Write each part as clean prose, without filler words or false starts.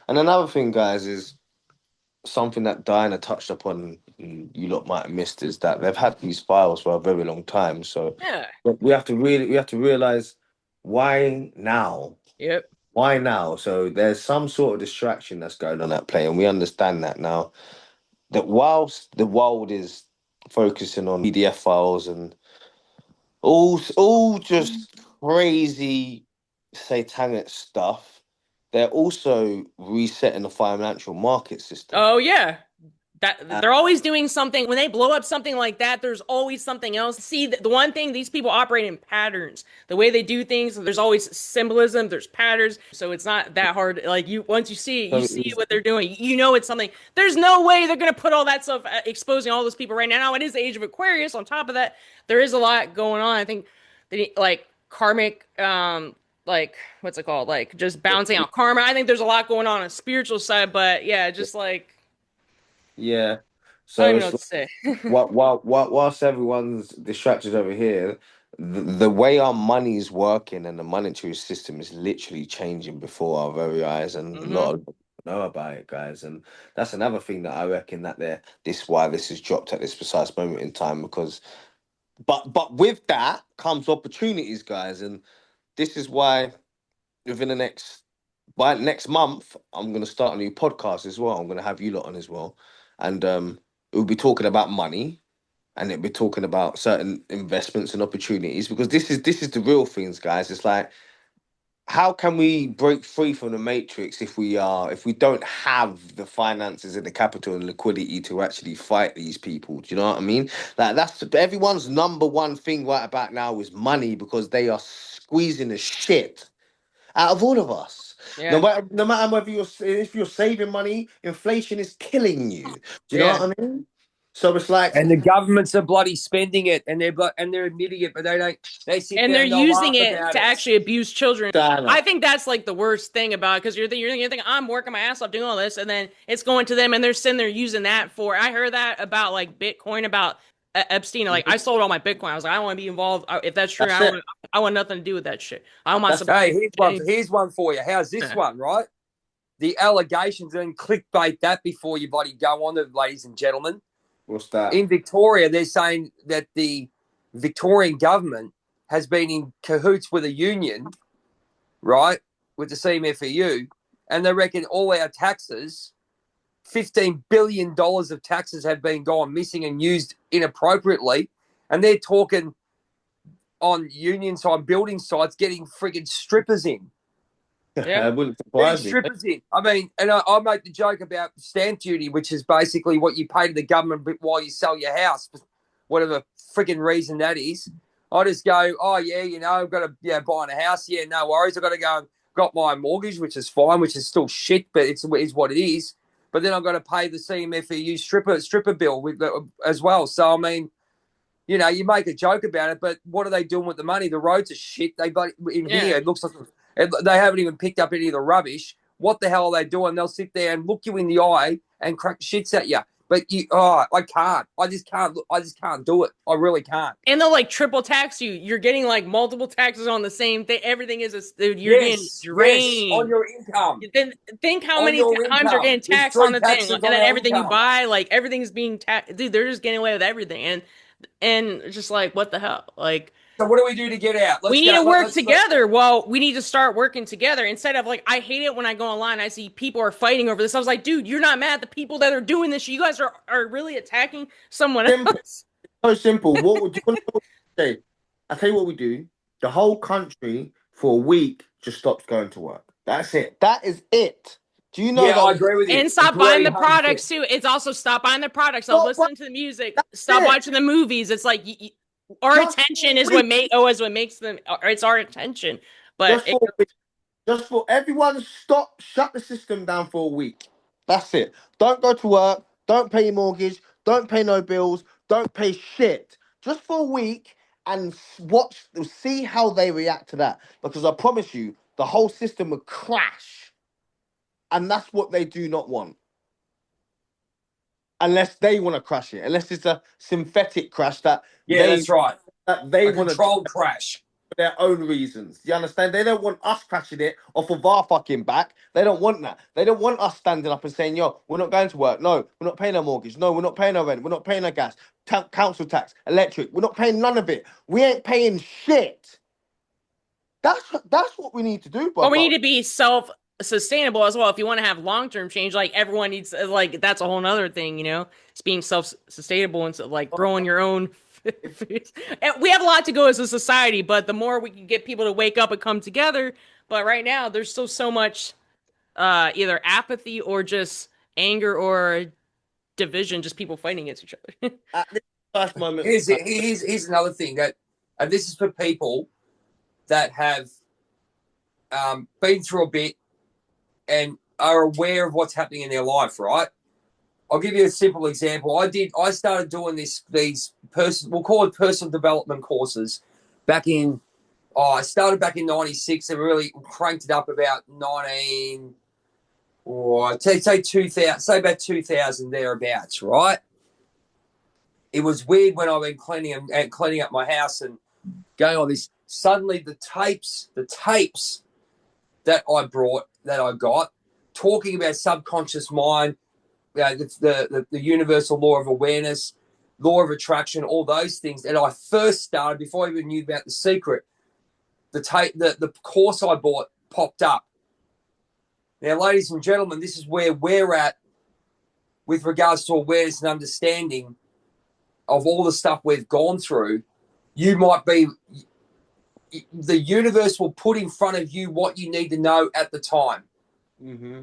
And another thing, guys, is something that Diana touched upon, you lot might have missed, is that they've had these files for a very long time. So Yeah. we have to realize, why now? Yep. Why now? So there's some sort of distraction that's going on at play, and we understand that now. That whilst the world is focusing on PDF files and all just crazy satanic stuff, they're also resetting the financial market system. Oh yeah. Uh, They're always doing something. When they blow up something like that, there's always something else. See, the one thing, these people operate in patterns. The way they do things, there's always symbolism, there's patterns. So it's not that hard. Like, you, once you see it, so you see what they're doing. You know it's something. There's no way they're gonna put all that stuff, exposing all those people right now. It is the age of Aquarius. On top of that, there is a lot going on. I think like karmic, like, what's it called? Like, just balancing out karma. I think there's a lot going on a spiritual side, but yeah, just like, yeah, I don't so even know it's what to say. whilst everyone's distracted over here, the way our money's working and the monetary system is literally changing before our very eyes, and a Hmm. lot of people know about it, guys. And that's another thing that I reckon that why this is dropped at this precise moment in time, because but with that comes opportunities, guys, and this is why within the next by next month I'm going to start a new podcast as well. I'm going to have you lot on as well, and we'll be talking about money, and it'll be talking about certain investments and opportunities, because this is the real things, guys. It's like, how can we break free from the matrix if we don't have the finances and the capital and liquidity to actually fight these people? Do you know what I mean? Like, that's everyone's number one thing right about now is money, because they are squeezing the shit out of all of us. Yeah. No matter whether if you're saving money, inflation is killing you. Do you know Yeah. what I mean? So it's like, And the governments are bloody spending it, and they're admitting it, but they don't. They sit And there they're and they'll using laugh it about to it. actually abuse children. Diana, I think that's like the worst thing about it, because you're thinking, I'm working my ass off doing all this, and then it's going to them, and they're sitting there using that for. I heard that about like Bitcoin, about Epstein. Like, I sold all my Bitcoin. I was like, I don't want to be involved. If that's true, that's it. I want nothing to do with that shit. I don't want That's support. Hey, here's one for you. How's this one, right? The allegations, and clickbait that before you bloody go on, ladies and gentlemen. What's that? In Victoria, they're saying that the Victorian government has been in cahoots with a union, right, with the CMFEU, and they reckon all our taxes, $15 billion of taxes, have been gone missing and used inappropriately. And they're talking on unions, on building sites, getting frigging strippers in. Yeah. It wouldn't Getting surprise me. strippers in. I mean, and I make the joke about stamp duty, which is basically what you pay to the government while you sell your house, whatever freaking reason that is. I just go, oh yeah, I've got to buying a house. Yeah, no worries. I've got to go. Got my mortgage, which is fine, which is still shit, but it is what it is. But then I've got to pay the CMFEU stripper bill as well. So I mean, you make a joke about it, but what are they doing with the money? The roads are shit. In here, it looks like they haven't even picked up any of the rubbish. What the hell are they doing? They'll sit there and look you in the eye and crack shits at you. But I can't. I just can't do it. I really can't. And they'll like triple tax you. You're getting like multiple taxes on the same thing. Everything is you're getting Yes, on drained. your income. Then think how On many your times you're income. getting There's taxed on three the thing, taxes and on then our everything you income. buy, like everything's being taxed. Dude, they're just getting away with everything, and just like, what the hell? Like, So what do we do to get out? we Let's need go. to work together. Well, we need to start working together instead of like, I hate it when I go online, I see people are fighting over this. I was like, dude, you're not mad at the people that are doing this. You guys are really attacking someone Simple. else. So simple. What would you want to say? I tell you what we do. The whole country for a week just stops going to work. That's it. That is it. Do you know Yeah, I that? agree with you. And stop Agree buying the 100%. products too. It's also stop buying the products. Stop Stop listening to the music. That's Stop it. watching the movies. It's like our Just attention for is a what makes them. It's our attention. But Just for a week. Just for everyone, shut the system down for a week. That's it. Don't go to work. Don't pay your mortgage. Don't pay no bills. Don't pay shit. Just for a week, and see how they react to that. Because I promise you, the whole system would crash, and that's what they do not want. Unless they want to crash it. Unless it's a synthetic crash Yeah, that's right. that they A want to. controlled crash. their own reasons. You understand? They don't want us crashing it off of our fucking back. They don't want that. They don't want us standing up and saying, yo, we're not going to work. No, we're not paying our mortgage. No, we're not paying our rent. We're not paying our gas, council tax, electric. We're not paying none of it. We ain't paying shit. That's what we need to do, But brother. we need to be self-sustainable as well. If you want to have long-term change, like everyone needs, like that's a whole nother thing, you know. It's being self-sustainable and so, like growing your own. And we have a lot to go as a society, but the more we can get people to wake up and come together. But right now, there's still so much either apathy or just anger or division, just people fighting against each other. At this first moment, Here's another thing that, and this is for people that have been through a bit and are aware of what's happening in their life, right? I'll give you a simple example. I started doing we'll call it personal development courses back in, I started back in 96 and really cranked it up about 19, or say 2000, say about 2000 thereabouts, right? It was weird when I went cleaning up my house and going on this. Suddenly the tapes that I got, talking about subconscious mind, the universal law of awareness, law of attraction, all those things. And I first started, before I even knew about The Secret, the course I bought popped up. Now, ladies and gentlemen, this is where we're at with regards to awareness and understanding of all the stuff we've gone through. The universe will put in front of you what you need to know at the time. Mm-hmm.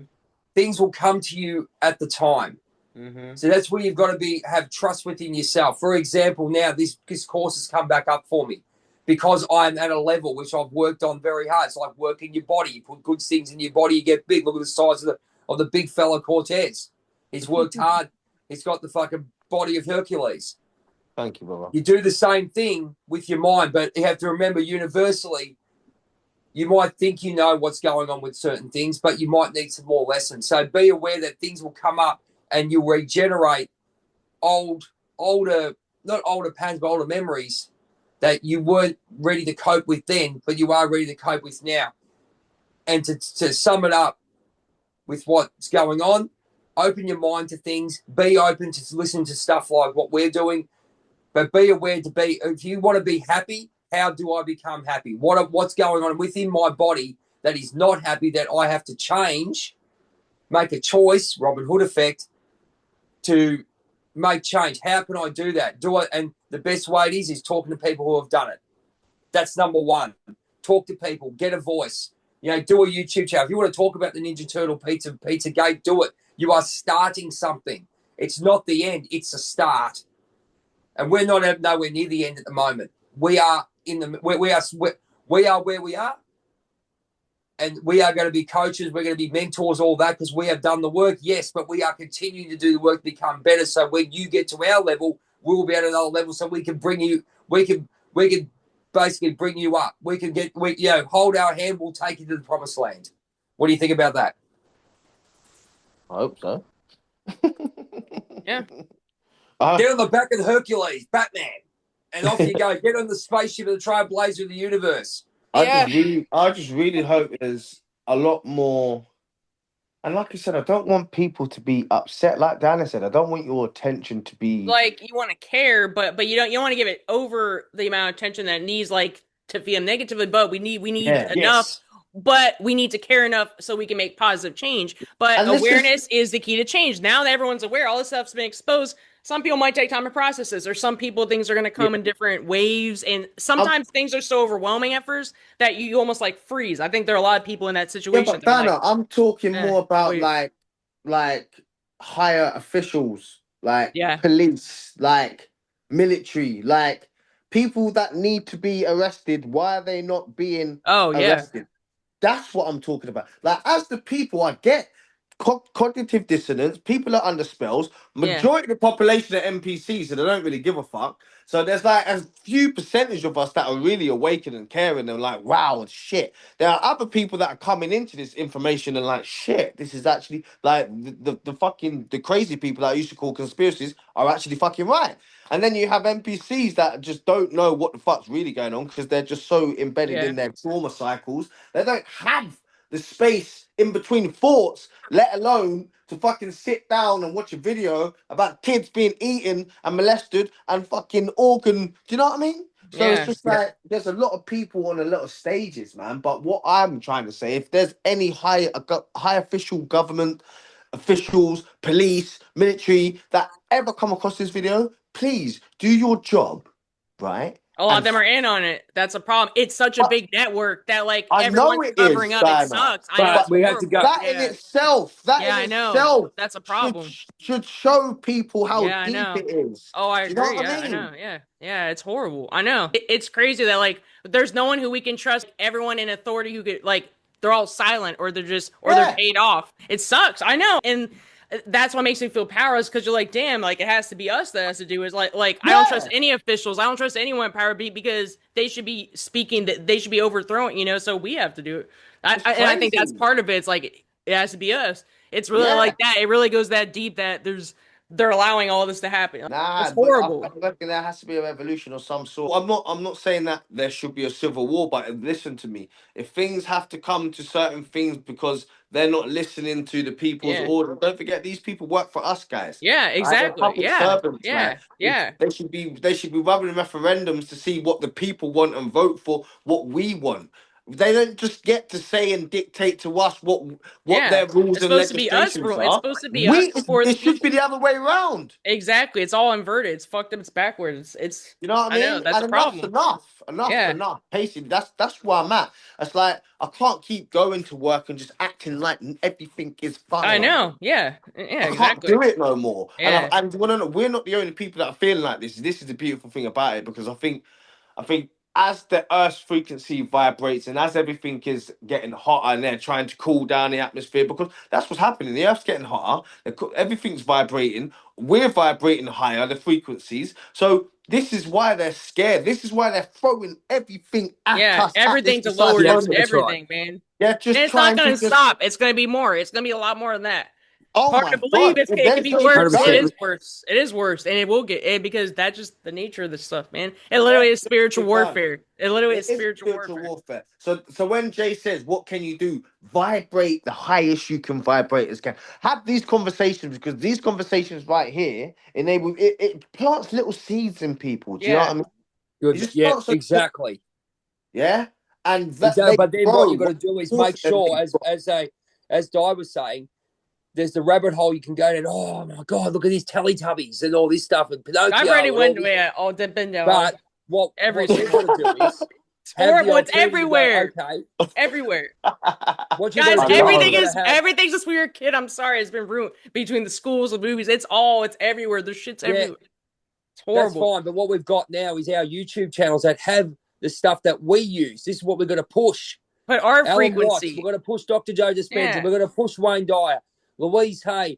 Things will come to you at the time. Mm-hmm. So that's where you've got to have trust within yourself. For example, now this course has come back up for me because I'm at a level which I've worked on very hard. It's like working your body. You put good things in your body, you get big. Look at the size of the big fella Cortez. He's worked hard. He's got the fucking body of Hercules. Thank you, brother. You do the same thing with your mind, but you have to remember universally, you might think you know what's going on with certain things, but you might need some more lessons. So be aware that things will come up and you'll regenerate older, not older patterns, but older memories that you weren't ready to cope with then, but you are ready to cope with now. And to sum it up with what's going on, open your mind to things, be open to listen to stuff like what we're doing, but be aware if you want to be happy, how do I become happy? What's going on within my body that is not happy that I have to change, make a choice, Robin Hood effect, to make change. How can I do that? And the best way it is talking to people who have done it. That's number one. Talk to people, get a voice. You know, do a YouTube channel. If you want to talk about the Ninja Turtle Pizza Gate, do it. You are starting something. It's not the end, it's a start. And we're not nowhere near the end at the moment. We are where we are, and we are going to be coaches. We're going to be mentors, all that, because we have done the work. Yes, but we are continuing to do the work to become better. So when you get to our level, we will be at another level. So we can bring you. We can basically bring you up. We can hold our hand. We'll take you to the promised land. What do you think about that? I hope so. Yeah. Get on the back of the Hercules, Batman, and off you go. Get on the spaceship of the Trailblazer of the universe. I just really hope there's a lot more. And like I said, I don't want people to be upset. Like Dana said, I don't want your attention to be like you want to care, but you want to give it over the amount of attention that it needs, like to feel negatively. But we need enough. Yes. But we need to care enough so we can make positive change. But awareness is the key to change. Now that everyone's aware, all this stuff's been exposed. Some people might take time to process this, or some people things are going to come in different waves, and sometimes things are so overwhelming at first that you almost like freeze. I think there are a lot of people in that situation. Yeah, but Dana, like, I'm talking more about like higher officials, like police, like military, like people that need to be arrested. Why are they not being arrested? That's what I'm talking about. Like, as the people, I get cognitive dissonance. People are under spells. Yeah. Majority of the population are NPCs, so they don't really give a fuck. So there's like a few percentage of us that are really awakened and caring and like, wow, shit. There are other people that are coming into this information and like, shit, this is actually like the fucking the crazy people that I used to call conspiracies are actually fucking right. And then you have NPCs that just don't know what the fuck's really going on because they're just so embedded Yeah. in their trauma cycles. They don't have the space in between thoughts, let alone to fucking sit down and watch a video about kids being eaten and molested and fucking organ. Do you know what I mean? So it's Yeah. just like there's a lot of people on a lot of stages, man. But what I'm trying to say, if there's any high official government officials, police, military that ever come across this video, please do your job, right? A lot of And them are in on it. That's a problem. It's such a big network that like I know everyone's it covering is, up. It Diana. sucks. I know But it's But we have to go. horrible. that in Yeah. itself, Yeah, I know. That's a should problem. should show people how Yeah, I deep know. it is. Oh, I Do you know agree. what Yeah, I I mean? know. Yeah. Yeah, it's horrible. I know. It's crazy that like there's no one who we can trust. Everyone in authority who could like they're all silent or they're just or they're Yeah, paid off. It sucks. I know. And that's what makes me feel powerless because you're like, damn, like it has to be us that has to do is like I don't trust yeah. any officials. I don't trust anyone in power because they should be speaking that they should be overthrown, so we have to do it. It's And I think that's crazy. part of it. It's like it has to be us. It's really Yeah. like that. It really goes that deep that they're allowing all this to happen. Nah, It's but I horrible. reckon there has to be a revolution of some sort. I'm not saying that there should be a civil war, but listen to me. If things have to come to certain things because they're not listening to the people's Yeah. order, don't forget these people work for us, guys. Yeah, Right? They're exactly. public Yeah. servants, like Yeah. Yeah. they should be running referendums to see what the people want and vote for what we want. They don't just get to say and dictate to us what Yeah. their rules It's and supposed to be us, legislations bro. It's are. supposed to be us before the It should be people. the other way around. Exactly. It's all inverted. It's fucked up. It's backwards. It's You know what I I know, mean? that's And a enough's problem. enough. Enough, Yeah. enough. Basically, that's where I'm at. It's like I can't keep going to work and just acting like everything is I fine. know. Yeah. Yeah, I can't exactly. do it no more. Yeah. And you wanna know, we're not the only people that are feeling like this. This is the beautiful thing about it because I think as the Earth's frequency vibrates and as everything is getting hotter and they're trying to cool down the atmosphere because that's what's happening. The Earth's getting hotter. Everything's vibrating. We're vibrating higher, the frequencies. So this is why they're scared. This is why they're throwing everything at Yeah. us at this Everything to precise lower Yeah, just moment. that's right. everything, man. They're And just it's not trying gonna to just, stop. It's gonna be more. It's gonna be a lot more than that. oh Hard to my believe God. it could be worse. It 100%. is worse. It is worse, and it will get it because that's just the nature of this stuff, man. It literally is spiritual It does. warfare. It literally is It is spiritual spiritual warfare. warfare. So when Jay says, "What can you do?" Vibrate the highest you can vibrate as can. Have these conversations because these conversations right here enable it plants little seeds in people. Do you know what I Yeah. mean? It Good. just Yeah, plants those, exactly. yeah, and that Exactly. they But then what grow. you've got to do is What make sure, as Di was saying, there's the rabbit hole you can go down. Oh my God, look at these Teletubbies and all this stuff and Pinocchio. I've already and all went this. all dipped in down. But what Everything. you've got to do is It's have the horrible. It's alternative to go, everywhere. okay, Everywhere. what you Guys, got to I do is love you've got it. to have. everything's just weird kid. I'm sorry, it's been ruined between the schools, the movies. It's everywhere. There's shit's Yeah, everywhere. It's that's horrible. fine. But what we've got now is our YouTube channels that have the stuff that we use. This is what we're going to push. But our Alan Watts, frequency. we're going to push Dr. Joe Dispenza. Yeah. We're going to push Wayne Dyer, Louise Hay.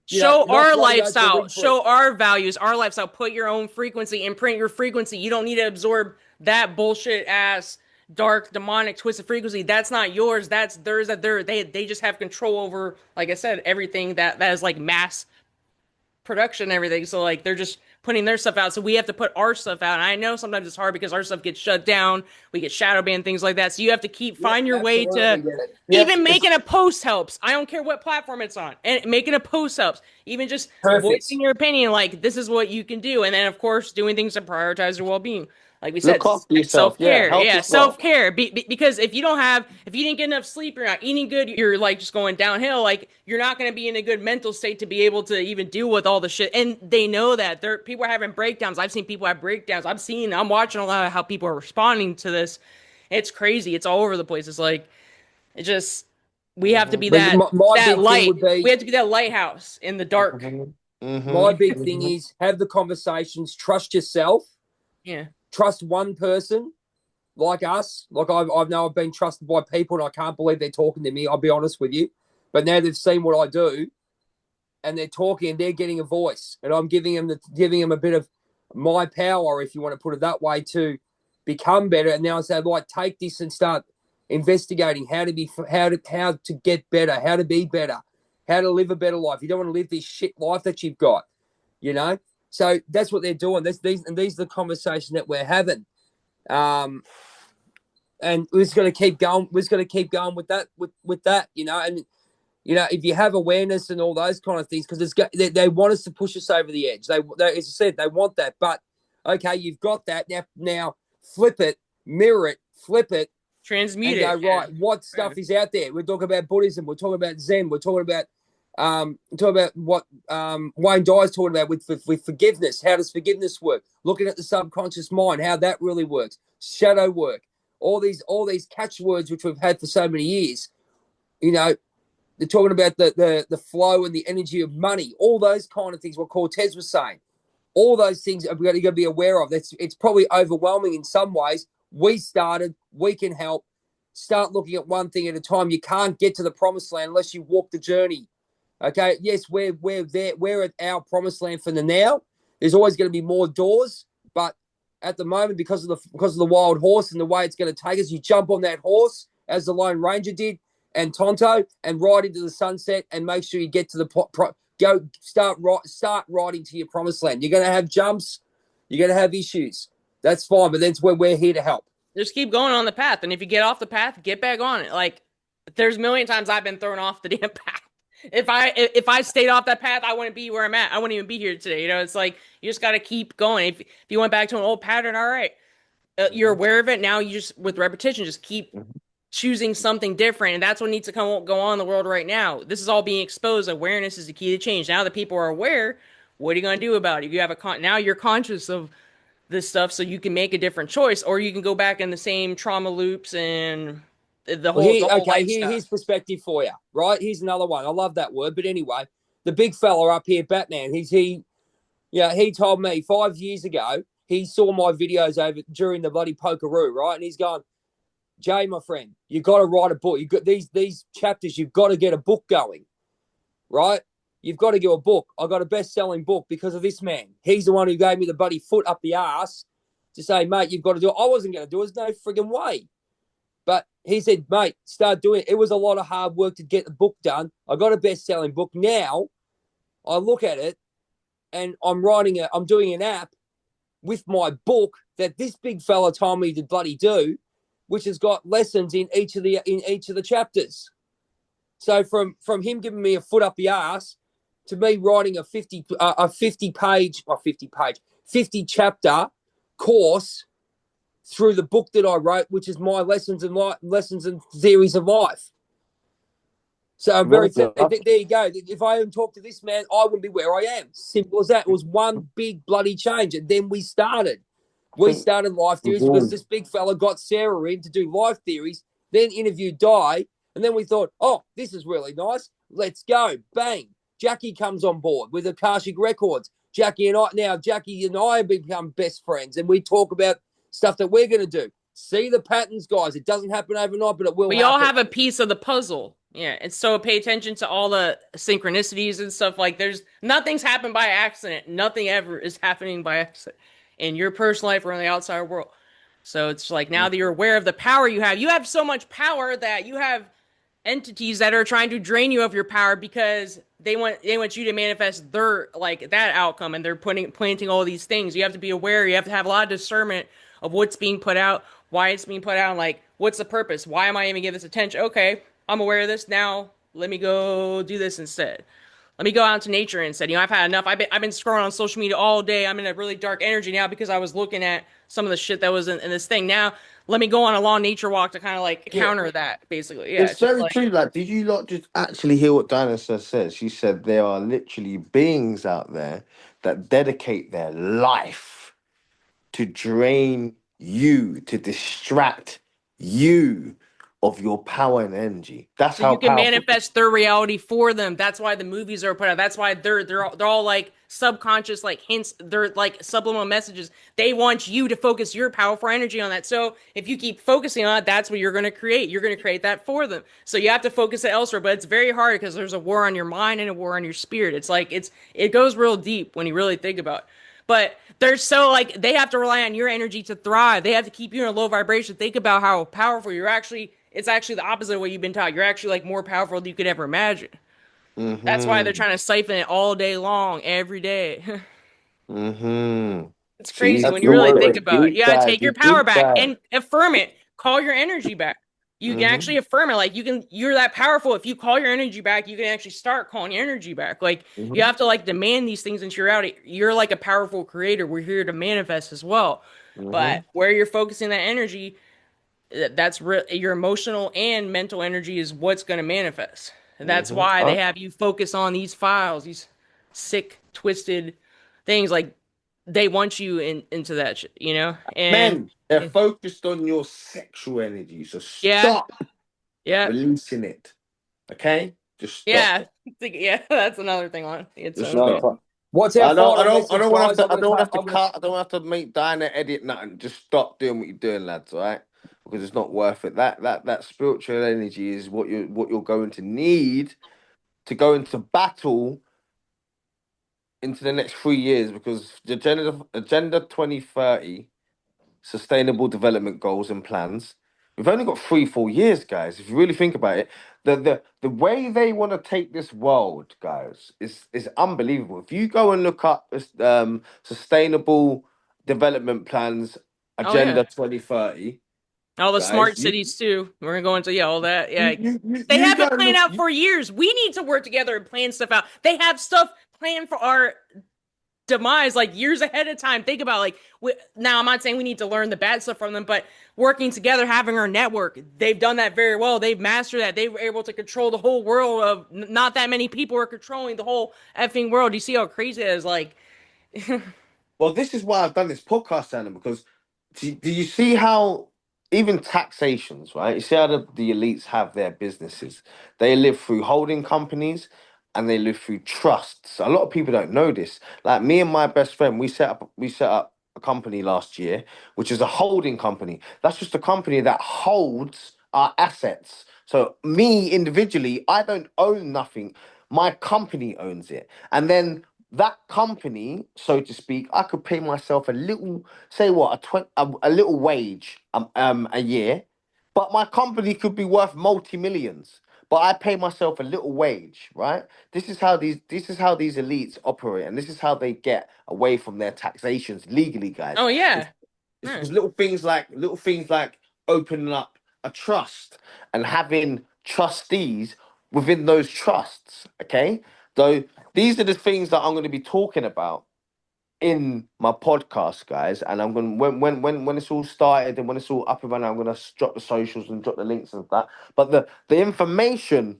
Show Knock our Radio to lifestyle. Winfrey. Show our values, our lifestyle. Put your own frequency, imprint your frequency. You don't need to absorb that bullshit ass, dark, demonic, twisted frequency. That's not yours. That's theirs. They just have control over, like I said, everything that is like mass production and everything. So like they're just putting their stuff out. So we have to put our stuff out. And I know sometimes it's hard because our stuff gets shut down. We get shadow banned, things like that. So you have to find your way to even making a post helps. I don't care what platform it's on. And making a post helps. Even just voicing your opinion, like this is what you can do. And then of course doing things to prioritize your well-being. Like we said, Look after yourself. self-care. Help Yeah, yourself. self-care. Because if you didn't get enough sleep, you're not eating good, you're like just going downhill, like you're not going to be in a good mental state to be able to even deal with all the shit. And they know that. People are having breakdowns. I've seen people have breakdowns. I'm watching a lot of how people are responding to this. It's crazy. It's all over the place. It's like, we have to be that light. We have to be that lighthouse in the dark. Mm-hmm. My big thing is have the conversations, trust yourself. Yeah. Trust one person like us. Like I've been trusted by people and I can't believe they're talking to me. I'll be honest with you. But now they've seen what I do, and they're talking, and they're getting a voice, and I'm giving them a bit of my power, if you want to put it that way, to become better. And now I say, like, take this and start investigating how to get better, how to be better, how to live a better life. You don't want to live this shit life that you've got, you know. So that's what they're doing. These are the conversations that we're having. And we're just going to keep going. We're just going to keep going with that, you know. And you know, if you have awareness and all those kind of things, because they want us to push us over the edge. They, as I said, they want that. But okay, you've got that now. Flip it, mirror it, flip it, transmute and go right. What stuff is out there? We're talking about Buddhism. We're talking about Zen. We're talking about what Wayne Dyer's talking about with forgiveness. How does forgiveness work? Looking at the subconscious mind, how that really works. Shadow work. All these catchwords which we've had for so many years. You know, they're talking about the flow and the energy of money. All those kind of things. What Cortez was saying. All those things we've got to be aware of. It's probably overwhelming in some ways. We started. We can help. Start looking at one thing at a time. You can't get to the promised land unless you walk the journey. Okay. Yes, we're there. We're at our promised land for the now. There's always going to be more doors, but at the moment, because of the wild horse and the way it's going to take us, you jump on that horse as the Lone Ranger did and Tonto and ride into the sunset and make sure you get to the start riding to your promised land. You're going to have jumps. You're going to have issues. That's fine, but that's where we're here to help. Just keep going on the path, and if you get off the path, get back on it. Like, there's a million times I've been thrown off the damn path. If I stayed off that path, I wouldn't be where I'm at. I wouldn't even be here today. You know, it's like you just got to keep going. If you went back to an old pattern, all right, you're aware of it now. You just, with repetition, just keep choosing something different, and that's what needs to go on in the world right now. This is all being exposed. Awareness is the key to change. Now that people are aware, what are you going to do about it? You have now you're conscious of this stuff, so you can make a different choice, or you can go back in the same trauma loops and the whole. Here's perspective for you, right? Here's another one. I love that word, but anyway, the big fella up here, Batman. He told me 5 years ago he saw my videos over during the bloody pokeroo, right? And he's gone, Jay, my friend, you got to write a book. You got these chapters. You've got to get a book going, right? You've got to get a book. I got a best-selling book because of this man. He's the one who gave me the bloody foot up the arse to say, mate, you've got to do it. I wasn't going to do it. There's no frigging way. But he said, mate, start doing it. It was a lot of hard work to get the book done. I got a best-selling book. Now I look at it and I'm doing an app with my book that this big fella told me to bloody do, which has got lessons in each of the chapters. So from him giving me a foot up the arse to me writing a 50 chapter course through the book that I wrote, which is my lessons and theories of life. So I'm there you go. If I hadn't talked to this man, I wouldn't be where I am. Simple as that. It was one big bloody change. And then we started. We started life theories because this big fella got Sarah in to do life theories, then interviewed Di, and then we thought, oh, this is really nice. Let's go. Bang. Jackie comes on board with Akashic Records. Jackie and I have become best friends, and we talk about stuff that we're going to do. See the patterns, guys. It doesn't happen overnight, but it will. We all have a piece of the puzzle. Yeah, and so pay attention to all the synchronicities and stuff. Like, nothing's happened by accident. Nothing ever is happening by accident in your personal life or in the outside world. So it's like, now that you're aware of the power you have so much power that you have entities that are trying to drain you of your power because they want you to manifest their, like, that outcome, and they're planting all these things. You have to be aware. You have to have a lot of discernment of what's being put out, why it's being put out, and, like, what's the purpose? Why am I even giving this attention? Okay, I'm aware of this now. Let me go do this instead. Let me go out into nature instead. You know, I've had enough. I've been scrolling on social media all day. I'm in a really dark energy now because I was looking at some of the shit that was in this thing. Now, let me go on a long nature walk to kind of like counter that, basically. Yeah, it's very true. Like, did you not just actually hear what Dinosaur said? She said there are literally beings out there that dedicate their life to drain you, to distract you of your power and energy. That's so how you can powerful. manifest their reality for them. That's why the movies are put out. That's why they're all like subconscious like hints, they're like subliminal messages. They want you to focus your powerful energy on that. So if you keep focusing on it, that's what you're going to create. You're going to create that for them. So you have to focus it elsewhere, but it's very hard because there's a war on your mind and a war on your spirit. It's like it goes real deep when you really think about it. But they're so like they have to rely on your energy to thrive. They have to keep you in a low vibration. Think about how powerful you're actually. It's actually the opposite of what you've been taught. You're actually like more powerful than you could ever imagine. That's why they're Mm-hmm. trying to siphon it all day long, every day. Mm-hmm. It's See, crazy that's when you the really word. think A about it. deep You gotta dive, take a your power deep back dive. and affirm it. Call your energy back. You can Mm-hmm. actually affirm it. Like you're that powerful. If you call your energy back, you can actually start calling your energy back. Like you Mm-hmm. have to like demand these things into your reality. You're like a powerful creator. We're here to manifest as well. Mm-hmm. But where you're focusing that energy, your emotional and mental energy is what's going to manifest. And that's Mm-hmm. why they have you focus on these files, these sick, twisted things. Like they want you into that shit, you know? And Men, they're focused on your sexual energy, so yeah, stop yeah, releasing it. Okay? Just stop. yeah, yeah. That's another thing on its Just own No, thing. stop. fuck. What's our final I message, don't want to have guys? to. I don't want to have to cut. I don't have to make Diana edit nothing. Just stop doing what you're doing, lads. All right? Because it's not worth it. That spiritual energy is what you're going to need to go into battle into the next 3 years. Because the agenda 2030 sustainable development goals and plans. We've only got 3 4 years, guys. If you really think about it, the way they want to take this world, guys, is unbelievable. If you go and look up sustainable development plans, Oh yeah, agenda 2030, all the smart guys, cities too. We're gonna go into all that. Yeah, they you have go it and planned look. out for years. We need to work together and plan stuff out. They have stuff planned for our demise like years ahead of time. Think about like now I'm not saying we need to learn the bad stuff from them, but working together, having our network, they've done that very well. They've mastered that. They were able to control the whole world of not that many people are controlling the whole effing world. You see how crazy it is? Like, Well, this is why I've done this podcast, Anna, because do you see how even taxations, right? You see how the elites have their businesses. They live through holding companies and they live through trusts. A lot of people don't know this. Like me and my best friend, we set up a company last year, which is a holding company. That's just a company that holds our assets. So me individually, I don't own nothing. My company owns it. And then that company, so to speak, I could pay myself a little, say what, a little wage a year, but my company could be worth multi-millions. But I pay myself a little wage, right? This is how these elites operate, and this is how they get away from their taxations legally, guys. oh It's, yeah, it's yeah. because little things like opening up a trust and having trustees within those trusts. Okay, so these are the things that I'm going to be talking about in my podcast, guys. And I'm going to when it's all started and when it's all up and running, I'm going to drop the socials and drop the links and that. But the information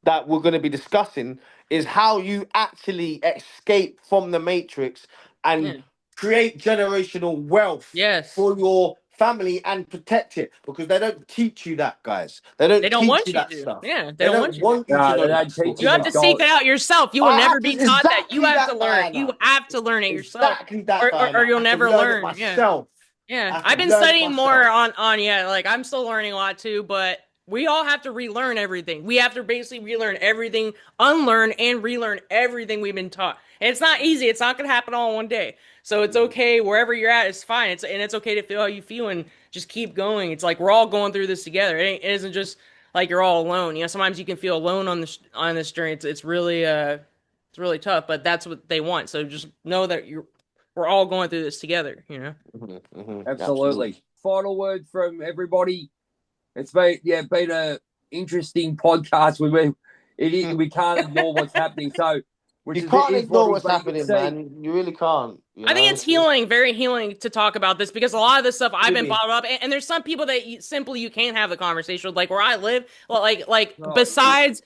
that we're going to be discussing is how you actually escape from the matrix Yeah. and create generational wealth Yes. for your family and protect it, because they don't teach you that, guys. They They don't don't teach you want you that to. stuff. Yeah, they They don't don't want you to. want you to No, they know don't that sort teach of You you have the to stuff. seek gold. it out yourself. You will I never had to be taught that. You exactly have to that, learn it. You Diana. have to learn it yourself, Exactly that, or Diana. you'll I had to never learn it learn. Yeah. myself. I Yeah, had to I've been learn it studying more myself. on yeah, like I'm still learning a lot too, but we all have to relearn everything. We have to basically relearn everything, unlearn and relearn everything we've been taught. And it's not easy. It's not going to happen all in one day. So it's okay wherever you're at. It's fine. It's okay to feel how you feel and just keep going. It's like we're all going through this together. It isn't just like you're all alone. You know, sometimes you can feel alone on this journey. It's really tough, but that's what they want. So just know that we're all going through this together, you know. Absolutely. Absolutely. Final word from everybody. It's been a interesting podcast. We can't ignore what's happening. So, which You is it can't is what ignore it is. what's But you can happening, see, man. You really can't. You I think know, it's healing, very healing to talk about this because a lot of this stuff I've been Jimmy. bottled up, and there's some people that simply you can't have the conversation with, like where I live. Well, like oh, besides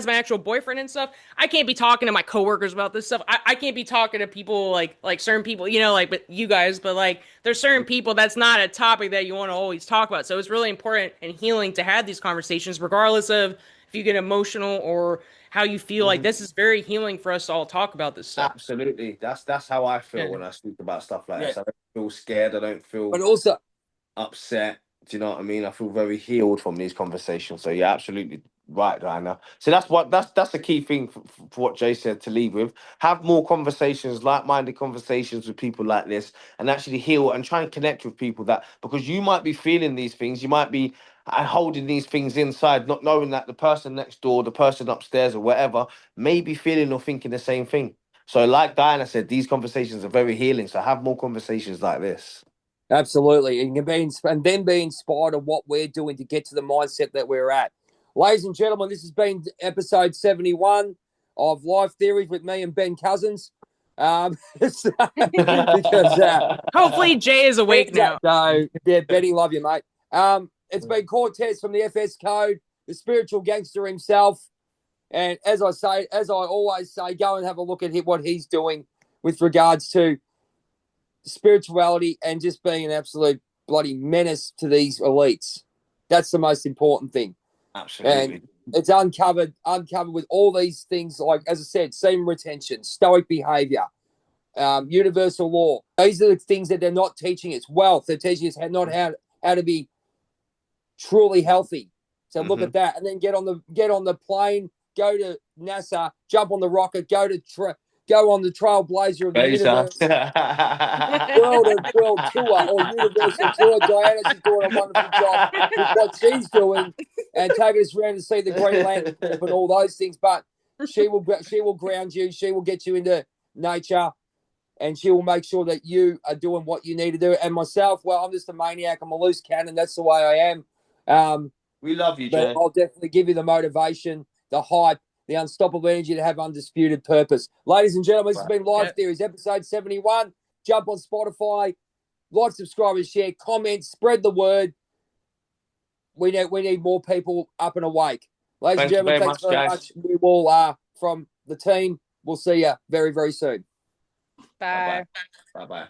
my actual boyfriend and stuff, I can't be talking to my coworkers about this stuff. I can't be talking to people like certain people, you know, like but you guys, but like there's certain people that's not a topic that you want to always talk about. So it's really important and healing to have these conversations, regardless of if you get emotional or how you feel. Like, this is very healing for us to all talk about this stuff. Absolutely. That's how I feel Yeah. when I speak about stuff like Yeah. this. I don't feel scared. I don't feel But also, upset. Do you know what I mean? I feel very healed from these conversations. So yeah, absolutely right, Diana. So that's the key thing for what Jay said to leave with. Have more conversations, like-minded conversations with people like this, and actually heal and try and connect with people that, because you might be feeling these things, you might be holding these things inside, not knowing that the person next door, the person upstairs, or whatever, may be feeling or thinking the same thing. So, like Diana said, these conversations are very healing. So have more conversations like this. absolutely, and then be inspired of what we're doing to get to the mindset that we're at. Ladies and gentlemen, this has been episode 71 of Life Theories with me and Ben Cousins. Because Hopefully Jay is awake now. No, yeah, Benny, love you, mate. It's been Cortez from the FS Code, the spiritual gangster himself. And as I always say, go and have a look at what he's doing with regards to spirituality and just being an absolute bloody menace to these elites. That's the most important thing. Absolutely. And it's uncovered with all these things, like, as I said, semen retention, stoic behavior, universal law. These are the things that they're not teaching us. Wealth, they're teaching us how to be truly healthy. So look at that, and then get on the plane, go to NASA, jump on the rocket, go on the trailblazer of the universe, world tour or universal tour. Diana, she's doing a wonderful job with what she's doing and taking us around to see the Green Lantern and all those things. But she will ground you. She will get you into nature, and she will make sure that you are doing what you need to do. And myself, well, I'm just a maniac. I'm a loose cannon. That's the way I am. We love you, but Jay. I'll definitely give you the motivation, the hype, the unstoppable energy to have undisputed purpose. Ladies and gentlemen, this has been Live Theories, episode 71. Jump on Spotify, like, subscribe, and share, comment, spread the word. We need more people up and awake. Ladies and gentlemen, thanks very much. We will, from the team, we'll see you very, very soon. Bye. Bye-bye. Bye-bye.